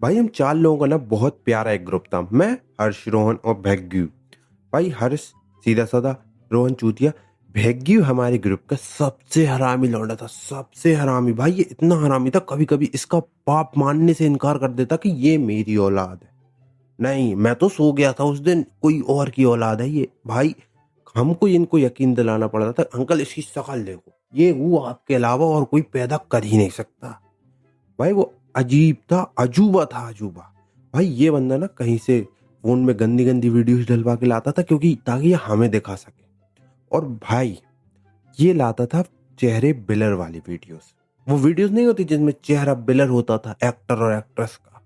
भाई हम 4 लोगों का ना बहुत प्यारा एक ग्रुप था। मैं, हर्ष, रोहन और भैग्यू। भाई हर्ष सीधा साधा, रोहन चूतिया, भैग्यू हमारे ग्रुप का सबसे हरामी लौंडा था। सबसे हरामी भाई, ये इतना हरामी था कभी कभी इसका बाप मानने से इनकार कर देता कि ये मेरी औलाद है। नहीं, मैं तो सो गया था उस दिन, कोई और की औलाद है ये। भाई हमको इनको यकीन दिलाना पड़ रहा था, अंकल इसकी शक्ल देखो, ये वो आपके अलावा और कोई पैदा कर ही नहीं सकता। भाई वो अजीब था, अजूबा था, अजूबा। भाई ये बंदा ना कहीं से फोन में गंदी गंदी वीडियोस डलवा के लाता था, क्योंकि ताकि ये हमें दिखा सके। और भाई ये लाता था चेहरे ब्लर वाली वीडियोस। वो वीडियोस नहीं होती जिसमें चेहरा ब्लर होता था एक्टर और एक्ट्रेस का,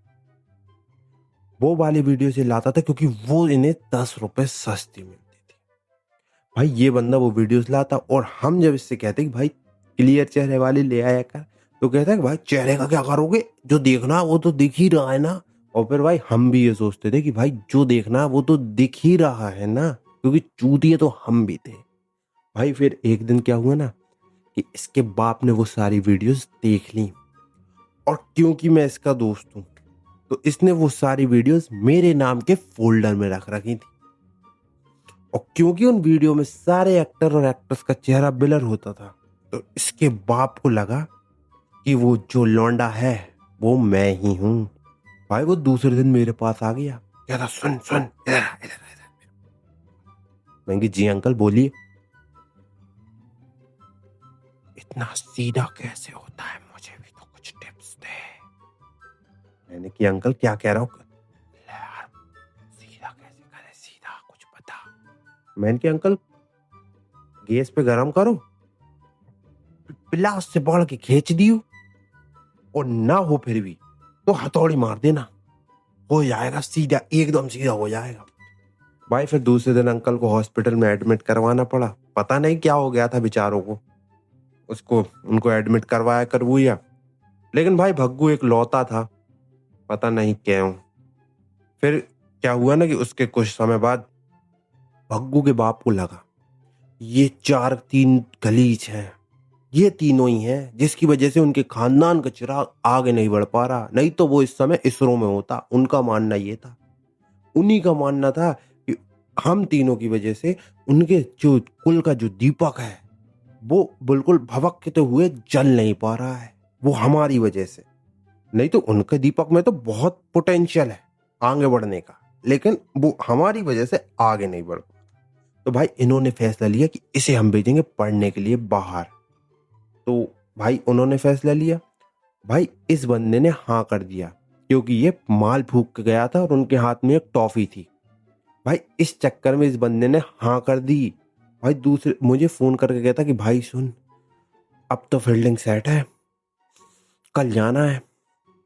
वो वाली वीडियो से लाता था, क्योंकि वो इन्हें 10 रुपए सस्ती मिलती थी। भाई ये बंदा वो वीडियोस लाता, और हम जब इससे कहते कि भाई क्लियर चेहरे वाली ले आया कर, तो कहता है कि भाई चेहरे का क्या करोगे, जो देखना वो तो दिख ही रहा है ना। और फिर भाई हम भी ये सोचते थे कि भाई जो देखना वो तो दिख ही रहा है ना, क्योंकि चूतिए तो हम भी थे। भाई फिर एक दिन क्या हुआ ना, कि इसके बाप ने वो सारी वीडियोस देख ली, और क्योंकि मैं इसका दोस्त हूँ तो इसने वो सारी वीडियोस मेरे नाम के फोल्डर में रख रखी थी। और क्योंकि उन वीडियो में सारे एक्टर और एक्ट्रेस का चेहरा ब्लर होता था, तो इसके बाप को लगा कि वो जो लौंडा है वो मैं ही हूँ। भाई वो दूसरे दिन मेरे पास आ गया, कहता सुन सुन, इधर आ, इधर आ, इधर। मैंने कहा, जी अंकल बोलिए। इतना सीधा कैसे होता है, मुझे भी तो कुछ टिप्स दे। मैंने कि अंकल क्या कह रहा हूँ, यार सीधा कैसे करे, सीधा कुछ बता। मैंने कि अंकल गैस पे गरम करो, पिलास से बढ़ के खींच दियो, और ना हो फिर भी तो हथौड़ी मार देना, हो जाएगा सीधा, एकदम सीधा हो जाएगा। भाई फिर दूसरे दिन अंकल को हॉस्पिटल में एडमिट करवाना पड़ा। पता नहीं क्या हो गया था बेचारों को, उसको उनको एडमिट करवाया कर वो या, लेकिन भाई भग्गू एक लौता था, पता नहीं क्यों। फिर क्या हुआ ना कि उसके कुछ समय बाद भग्गू के बाप को लगा ये 4 3 गलीच हैं, ये तीनों ही हैं जिसकी वजह से उनके खानदान का चिराग आगे नहीं बढ़ पा रहा, नहीं तो वो इस समय इसरो में होता। उनका मानना ये था, उन्हीं का मानना था कि हम तीनों की वजह से उनके जो कुल का जो दीपक है वो बिल्कुल भभकते हुए जल नहीं पा रहा है, वो हमारी वजह से। नहीं तो उनके दीपक में तो बहुत पोटेंशियल है आगे बढ़ने का, लेकिन वो हमारी वजह से आगे नहीं बढ़ पा। तो भाई इन्होंने फैसला लिया कि इसे हम भेजेंगे पढ़ने के लिए बाहर। तो भाई उन्होंने फैसला लिया, भाई इस बंदे ने हाँ कर दिया, क्योंकि ये माल फूक के गया था और उनके हाथ में एक टॉफी थी। भाई इस चक्कर में इस बंदे ने हाँ कर दी। भाई दूसरे मुझे फोन करके कहता कि भाई सुन, अब तो फील्डिंग सेट है, कल जाना है,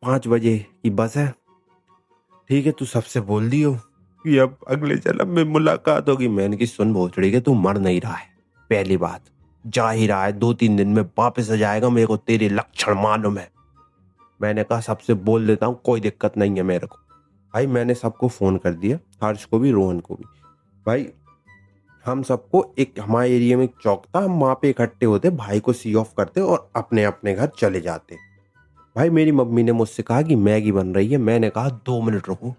5 बजे की बस है, ठीक है तू सबसे बोल दियो कि अब अगले जन्म में मुलाकात होगी। मैंने की सुन भोसड़ी के, तू मर नहीं रहा है, पहली बात, जा ही रहा है, 2 3 दिन में वापस आ जाएगा, मेरे को तेरे लक्षण मालूम है। मैंने कहा सबसे बोल देता हूँ, कोई दिक्कत नहीं है मेरे को। भाई मैंने सबको फोन कर दिया, हर्ष को भी, रोहन को भी। भाई हम सबको, एक हमारे एरिया में एक चौक था, हम वहां पे इकट्ठे होते, भाई को सी ऑफ करते और अपने अपने घर चले जाते। भाई मेरी मम्मी ने मुझसे कहा कि मैगी बन रही है, मैंने कहा 2 मिनट रुको।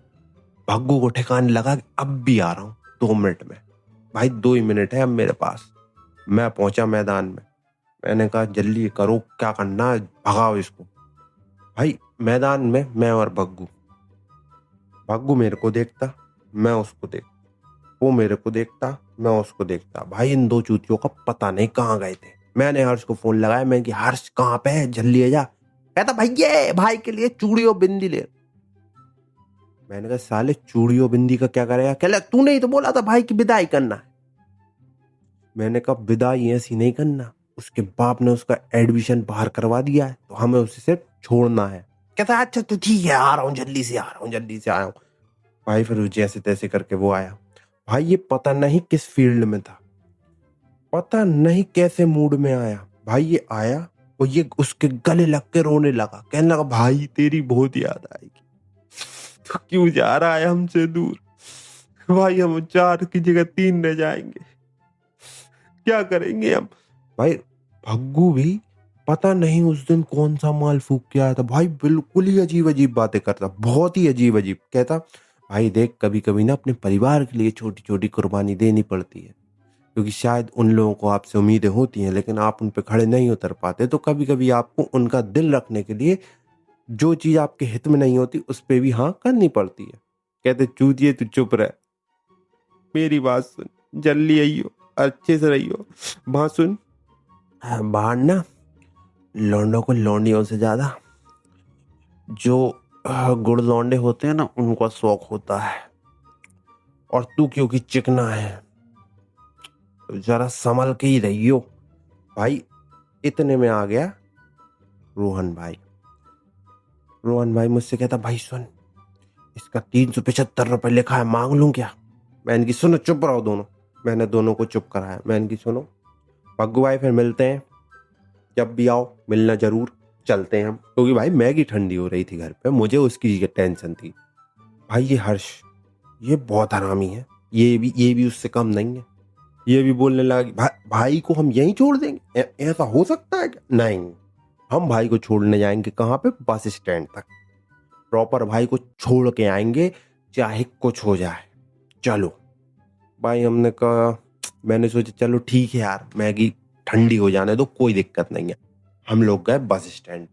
भग्गू को ठिकाने लगा कि अब भी आ रहा हूँ 2 मिनट में। भाई 2 ही मिनट है अब मेरे पास। मैं पहुंचा मैदान में, मैंने कहा जल्दी करो, क्या करना है, भगाओ इसको। भाई मैदान में मैं और भग्गू, भग्गू मेरे को देखता, मैं उसको देखता, वो मेरे को देखता, मैं उसको देखता। भाई इन दो चूतियों का पता नहीं कहाँ गए थे। मैंने हर्ष को फोन लगाया, मैं कि हर्ष कहाँ पे है, जल्दी आ जा। कहता भैया भाई के लिए चूड़ी और बिंदी ले। मैंने कहा साले चूड़ी और बिंदी का क्या करेगा, कह तूने ही तो बोला था भाई की विदाई करना है। मैंने कहा विदाई ऐसी नहीं करना, उसके बाप ने उसका एडमिशन बाहर करवा दिया है, तो हमें उसे सिर्फ छोड़ना है। कहता अच्छा तो ठीक है, आ रहा हूँ, जल्दी से आ रहा हूँ, जल्दी से आया हूँ। भाई फिर जैसे तैसे करके वो आया। भाई ये पता नहीं किस फील्ड में था, पता नहीं कैसे मूड में आया। भाई ये आया और ये उसके गले लग के रोने लगा, कहने लगा भाई तेरी बहुत याद आएगी, तो क्यों जा रहा है हमसे दूर, भाई हम 4 की जगह 3 रह जाएंगे, क्या करेंगे हम। भाई भग्गू भी पता नहीं उस दिन कौन सा माल फूक के आया था भाई, बिल्कुल ही अजीब अजीब बातें करता, बहुत ही अजीब अजीब। कहता भाई देख कभी कभी ना अपने परिवार के लिए छोटी छोटी कुर्बानी देनी पड़ती है, क्योंकि शायद उन लोगों को आपसे उम्मीदें होती हैं लेकिन आप उन पे खड़े नहीं उतर पाते, तो कभी कभी आपको उनका दिल रखने के लिए जो चीज आपके हित में नहीं होती उस पे भी हाँ करनी पड़ती है। कहते चूतिए तू चुप रह, मेरी बात सुन, जल्दी आइयो, अच्छे से रहियो। बात सुन, बाहर ना लौंडों को लौंडियों से ज्यादा जो गुड़ लौंडे होते हैं ना उनका शौक होता है, और तू क्योंकि चिकना है तो जरा संभल के ही रहियो। भाई इतने में आ गया रोहन भाई। रोहन भाई मुझसे कहता भाई सुन, इसका 375 रुपये लिखा है, मांग लूं क्या? मैंने की सुनो, चुप रहो दोनों। मैंने दोनों को चुप कराया। मैंने की सुनो पग्गू भाई, फिर मिलते हैं, जब भी आओ मिलना जरूर, चलते हैं हम। क्योंकि भाई मैगी ठंडी हो रही थी घर पे, मुझे उसकी टेंशन थी। भाई ये हर्ष ये बहुत हरामी है, ये भी उससे कम नहीं है। ये भी बोलने लगा भाई को हम यहीं छोड़ देंगे, ऐसा हो सकता है क्या? नहीं, हम भाई को छोड़ने जाएंगे कहाँ पे? बस स्टैंड तक, प्रॉपर भाई को छोड़ के आएंगे चाहे कुछ हो जाए। चलो भाई, हमने कहा, मैंने सोचा चलो ठीक है यार, मैगी ठंडी हो जाने दो, कोई दिक्कत नहीं है। हम लोग गए बस स्टैंड।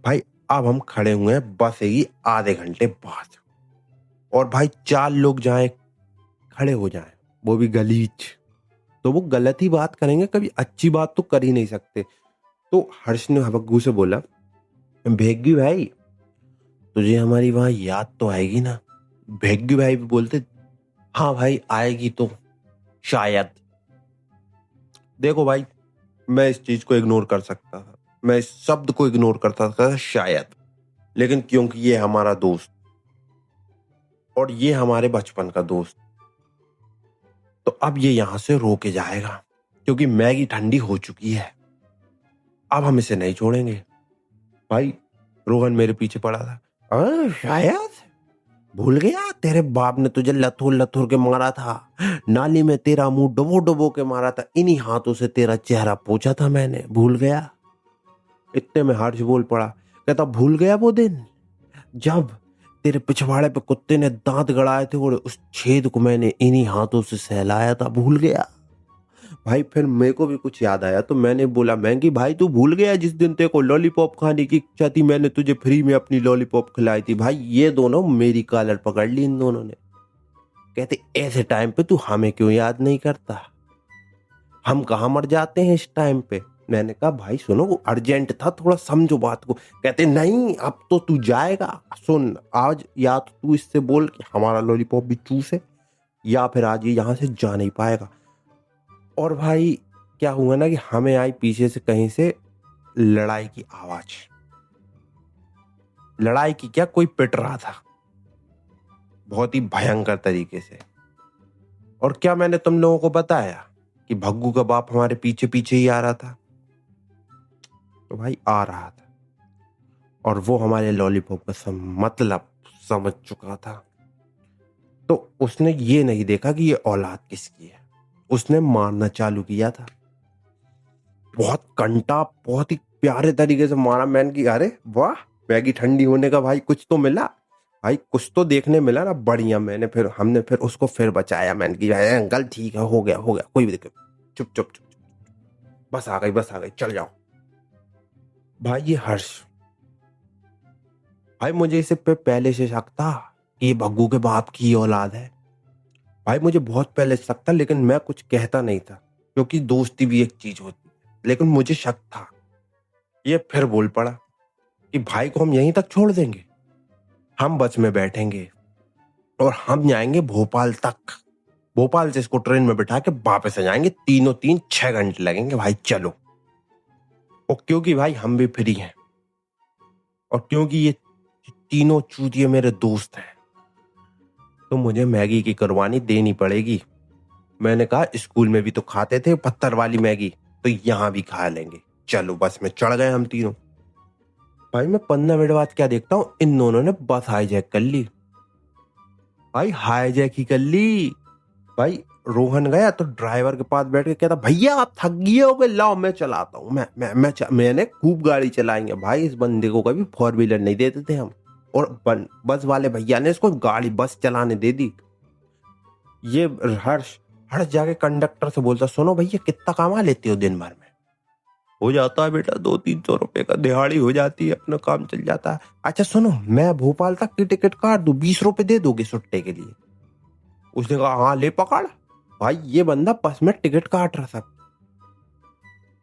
भाई अब हम खड़े हुए हैं बस ही आधे घंटे बाद, और भाई 4 लोग जाएं खड़े हो जाएं, वो भी गलीच, तो वो गलत ही बात करेंगे, कभी अच्छी बात तो कर ही नहीं सकते। तो हर्ष ने हबग्गू से बोला भेग्गी भाई तुझे हमारी वहां याद तो आएगी ना? भेग्गी भाई भी बोलते हाँ भाई आएगी तो शायद। देखो भाई, मैं इस चीज को इग्नोर कर सकता था, मैं इस शब्द को इग्नोर करता था शायद, लेकिन क्योंकि ये हमारा दोस्त और ये हमारे बचपन का दोस्त, तो अब ये यहां से रो के जाएगा, क्योंकि मैगी ठंडी हो चुकी है, अब हम इसे नहीं छोड़ेंगे। भाई रोहन मेरे पीछे पड़ा था। शायद भूल गया, तेरे बाप ने तुझे लथुर लथुर के मारा था, नाली में तेरा मुंह डुबो डुबो के मारा था, इन्हीं हाथों से तेरा चेहरा पोंछा था मैंने, भूल गया? इतने में हर्ष बोल पड़ा, कहता भूल गया वो दिन जब तेरे पिछवाड़े पे कुत्ते ने दांत गड़ाए थे और उस छेद को मैंने इन्हीं हाथों से सहलाया था, भूल गया? भाई फिर मेरे को भी कुछ याद आया, तो मैंने बोला मैंगी भाई तू भूल गया जिस दिन तेरे को लॉलीपॉप खाने की इच्छा थी, मैंने तुझे फ्री में अपनी लॉलीपॉप खिलाई थी? भाई ये दोनों मेरी कॉलर पकड़ ली इन दोनों ने, कहते ऐसे टाइम पे तू हमें क्यों याद नहीं करता, हम कहाँ मर जाते हैं इस टाइम पे। मैंने कहा भाई सुनो वो अर्जेंट था, थोड़ा समझो बात को। कहते नहीं अब तो तू जाएगा, सुन आज या तो तू इससे बोल कि हमारा लॉलीपॉप भी चूसे, या फिर आज ये यहाँ से जा नहीं पाएगा। और भाई क्या हुआ ना कि हमें आई पीछे से कहीं से लड़ाई की आवाज। लड़ाई की क्या, कोई पिट रहा था बहुत ही भयंकर तरीके से। और क्या मैंने तुम लोगों को बताया कि भग्गू का बाप हमारे पीछे पीछे ही आ रहा था? तो भाई आ रहा था, और वो हमारे लॉलीपॉप का मतलब समझ चुका था, तो उसने ये नहीं देखा कि ये औलाद किसकी है, उसने मारना चालू किया था। बहुत कंटा, बहुत ही प्यारे तरीके से मारा। मैंने की अरे वाह, मैगी ठंडी होने का भाई कुछ तो मिला, भाई कुछ तो देखने मिला ना, बढ़िया। हमने फिर उसको फिर बचाया। मैंने की अंकल ठीक है, हो गया कोई भी दिक्कत, चुप चुप चुप, बस आ गई, चल जाओ। भाई ये हर्ष, भाई मुझे इसे पे पहले से शक था कि ये भग्गू के बाप की औलाद है। भाई मुझे बहुत पहले शक था, लेकिन मैं कुछ कहता नहीं था, क्योंकि दोस्ती भी एक चीज होती है, लेकिन मुझे शक था। ये फिर बोल पड़ा कि भाई को हम यहीं तक छोड़ देंगे, हम बस में बैठेंगे और हम जाएंगे भोपाल तक, भोपाल से इसको ट्रेन में बिठा के वापस आ जाएंगे, तीनों 6 घंटे लगेंगे भाई, चलो। और क्योंकि भाई हम भी फ्री हैं, और क्योंकि ये तीनों चूतिए मेरे दोस्त हैं, तो मुझे मैगी की कुर्बानी देनी पड़ेगी। मैंने कहा स्कूल में भी तो खाते थे पत्थर वाली मैगी, तो यहां भी खा लेंगे, चलो। बस में चढ़ गए हम तीनों। भाई मैं 15 मिनट बाद क्या देखता हूं, इन दोनों ने बस हाईजैक कर ली। भाई हाईजैक ही कर ली। भाई रोहन गया तो ड्राइवर के पास बैठ के कहता भैया आप थक गए होगे, लाओ मैं चलाता हूँ, मैंने खूब गाड़ी चलाएंगे। भाई इस बंदे को कभी 4 व्हीलर नहीं देते थे हम, और बस वाले भैया ने इसको गाड़ी बस चलाने दे दी। ये हर्ष हर्ष जाके कंडक्टर से बोलता सुनो भैया कितना कमा लेते हो दिन भर में? हो जाता है बेटा 200-300 रुपए का, दिहाड़ी हो जाती है, अपना काम चल जाता है। अच्छा सुनो मैं भोपाल तक की टिकट काट दूं, 20 रुपए दे दोगे सुट्टे के लिए? उसने कहा हाँ ले पकड़। भाई ये बंदा बस में टिकट काट रहा था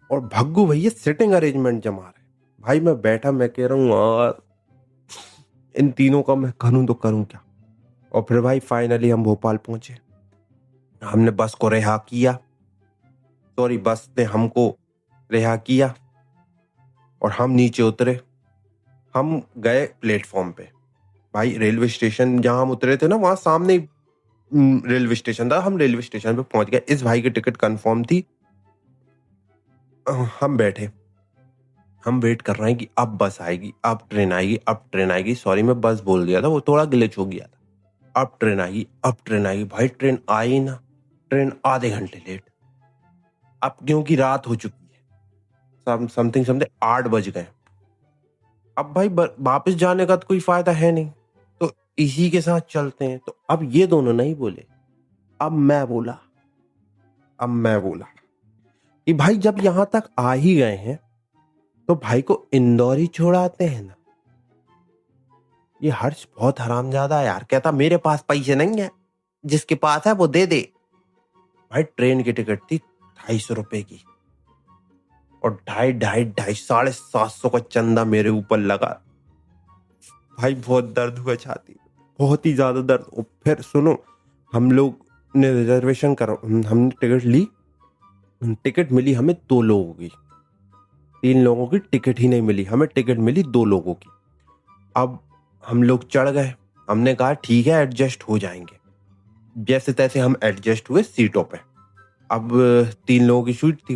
और भग्गू भैया सिटिंग अरेंजमेंट जमा रहे। भाई मैं बैठा, मैं कह रहा हूँ यार इन तीनों का मैं करूँ तो करूँ क्या। और फिर भाई फाइनली हम भोपाल पहुंचे, हमने बस को रिहा किया, सॉरी बस ने हमको रिहा किया और हम नीचे उतरे। हम गए प्लेटफॉर्म पे। भाई रेलवे स्टेशन जहां हम उतरे थे ना वहां सामने रेलवे स्टेशन था। हम रेलवे स्टेशन पे पहुंच गए, इस भाई की टिकट कंफर्म थी। हम बैठे, हम वेट कर रहे हैं कि अब बस आएगी, अब ट्रेन आएगी, अब ट्रेन आएगी। सॉरी मैं बस बोल दिया था, वो थोड़ा ग्लिच हो गया था। अब ट्रेन आएगी, अब ट्रेन आएगी। भाई ट्रेन आई ना, ट्रेन आधे घंटे लेट। अब क्योंकि रात हो चुकी है, समथिंग 8 बज गए। अब भाई वापस जाने का तो कोई फायदा है नहीं, तो इसी के साथ चलते हैं। तो अब ये दोनों नहीं बोले, अब मैं बोला कि भाई जब यहां तक आ ही गए हैं तो भाई को इंदौर ही छोड़ाते हैं ना। ये हर्ष बहुत हरामजादा है यार, कहता मेरे पास पैसे नहीं है, जिसके पास है वो दे दे। भाई ट्रेन की टिकट थी 250 रुपए की और 750 का चंदा मेरे ऊपर लगा। भाई बहुत दर्द हुआ छाती, बहुत ही ज्यादा दर्द। और फिर सुनो, हम लोग ने रिजर्वेशन करा, हमने टिकट ली, टिकट मिली हमें 2 लोगों की, 3 लोगों की टिकट ही नहीं मिली, हमें टिकट मिली 2 लोगों की। अब हम लोग चढ़ गए, हमने कहा ठीक है एडजस्ट हो जाएंगे। जैसे तैसे हम एडजस्ट हुए सीटों पे। अब 3 लोगों की सीट थी।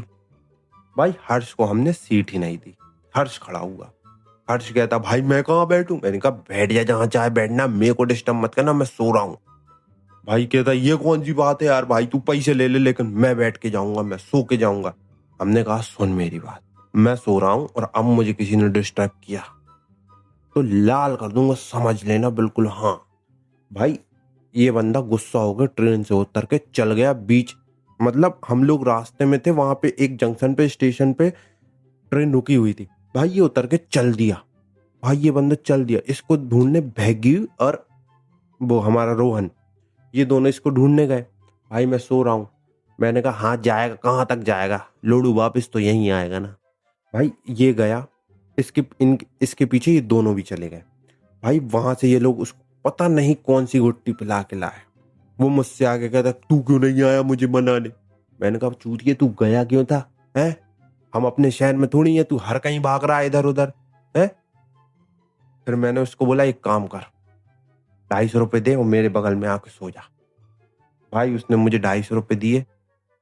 भाई हर्ष को हमने सीट ही नहीं दी, हर्ष खड़ा हुआ। हर्ष कहता भाई मैं कहाँ बैठूं? मैंने कहा बैठ जा जहां चाहे बैठना, मेरे को डिस्टर्ब मत करना, मैं सो रहा हूँ। भाई कहता ये कौन सी बात है यार, भाई तू पैसे ले ले लेकिन मैं बैठ के जाऊंगा, मैं सो के जाऊंगा। हमने कहा सुन मेरी बात, मैं सो रहा हूं और अब मुझे किसी ने डिस्टर्ब किया तो लाल कर दूंगा, समझ लेना बिल्कुल। हाँ भाई ये बंदा गुस्सा हो गया, ट्रेन से उतर के चल गया बीच, मतलब हम लोग रास्ते में थे, वहां पे एक जंक्शन पे स्टेशन पे ट्रेन रुकी हुई थी। भाई ये उतर के चल दिया, भाई ये बंदा चल दिया। इसको ढूंढने भैगी और वो हमारा रोहन, ये दोनों इसको ढूंढने गए। भाई मैं सो रहा हूं, मैंने कहा हाँ जाएगा, कहाँ तक जाएगा लोडू, वापस तो यहीं आएगा ना। भाई ये गया, इसके पीछे ये दोनों भी चले गए। भाई वहां से ये लोग उसको पता नहीं कौन सी गुट्टी पिला के लाए। वो मुझसे आगे कहता तू क्यों नहीं आया मुझे मनाने? मैंने कहा चूतिए तू गया क्यों था? है हम अपने शहर में थोड़ी है, तू हर कहीं भाग रहा है इधर उधर है। फिर मैंने उसको बोला एक काम कर, 250 रुपए दे और मेरे बगल में आके सो जा। भाई उसने मुझे 250 रुपए दिए,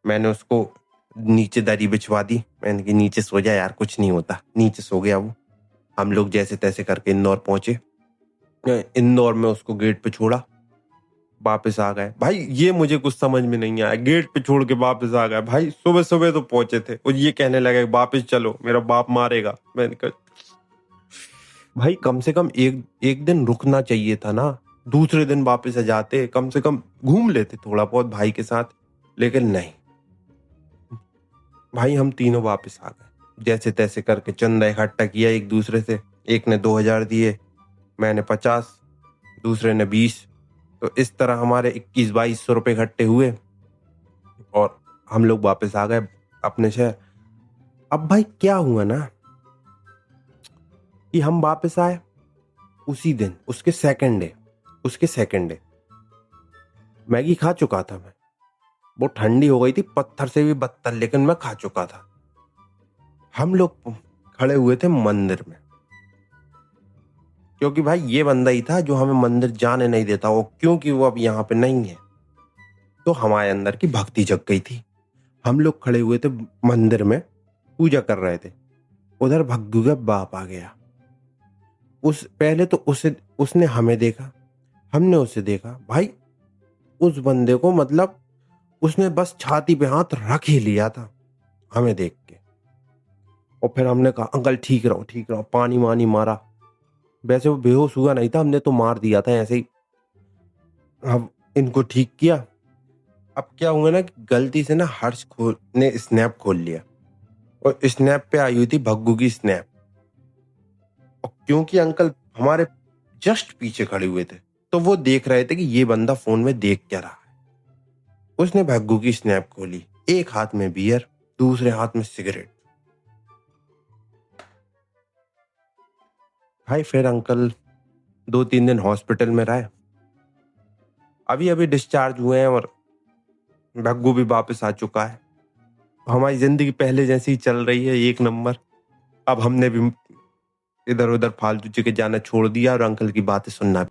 मैंने उसको नीचे दरी बिछवा दी, मैंने कि नीचे सो जा यार, कुछ नहीं होता। नीचे सो गया वो। हम लोग जैसे तैसे करके इंदौर पहुंचे। इंदौर में उसको गेट पे छोड़ा, वापस आ गए। भाई ये मुझे कुछ समझ में नहीं आया, गेट पे छोड़ के वापस आ गए। भाई सुबह सुबह तो पहुंचे थे और ये कहने लगे वापस चलो मेरा बाप मारेगा। मैंने कहा भाई कम से कम एक दिन रुकना चाहिए था ना, दूसरे दिन वापस आ जाते, कम से कम घूम लेते थोड़ा बहुत भाई के साथ, लेकिन नहीं। भाई हम तीनों वापस आ गए, जैसे तैसे करके चंदा इकट्ठा किया एक दूसरे से। एक ने 2000 दिए, मैंने 50, दूसरे ने 20, तो इस तरह हमारे 21-2200 रुपए इकट्ठे हुए और हम लोग वापस आ गए अपने शहर। अब भाई क्या हुआ ना कि हम वापस आए उसी दिन, उसके सेकंड डे मैगी खा चुका था मैं। वो ठंडी हो गई थी, पत्थर से भी बदतर, लेकिन मैं खा चुका था। हम लोग खड़े हुए थे मंदिर में, क्योंकि भाई ये बंदा ही था जो हमें मंदिर जाने नहीं देता, वो क्योंकि वो अब यहाँ पे नहीं है, तो हमारे अंदर की भक्ति जग गई थी। हम लोग खड़े हुए थे मंदिर में, पूजा कर रहे थे। उधर भग्गू का बाप आ गया। पहले तो उसने हमें देखा, हमने उसे देखा। भाई उस बंदे को मतलब उसने बस छाती पे हाथ रख ही लिया था हमें देख के। और फिर हमने कहा अंकल ठीक रहो, पानी वानी मारा। वैसे वो बेहोश हुआ नहीं था, हमने तो मार दिया था ऐसे ही। अब इनको ठीक किया। अब क्या हुआ ना कि गलती से ना हर्ष ने स्नैप खोल लिया और स्नैप पे आई हुई थी भग्गू की स्नैप। और क्योंकि अंकल हमारे जस्ट पीछे खड़े हुए थे तो वो देख रहे थे कि ये बंदा फोन में देख क्या रहा है। उसने भग्गू की स्नैप खोली, एक हाथ में बियर, दूसरे हाथ में सिगरेट। भाई फिर अंकल 2-3 दिन हॉस्पिटल में रहे, अभी अभी डिस्चार्ज हुए हैं और भग्गू भी वापस आ चुका है। हमारी जिंदगी पहले जैसी ही चल रही है, एक नंबर। अब हमने भी इधर उधर फालतू जगह जाना छोड़ दिया और अंकल की बातें सुनना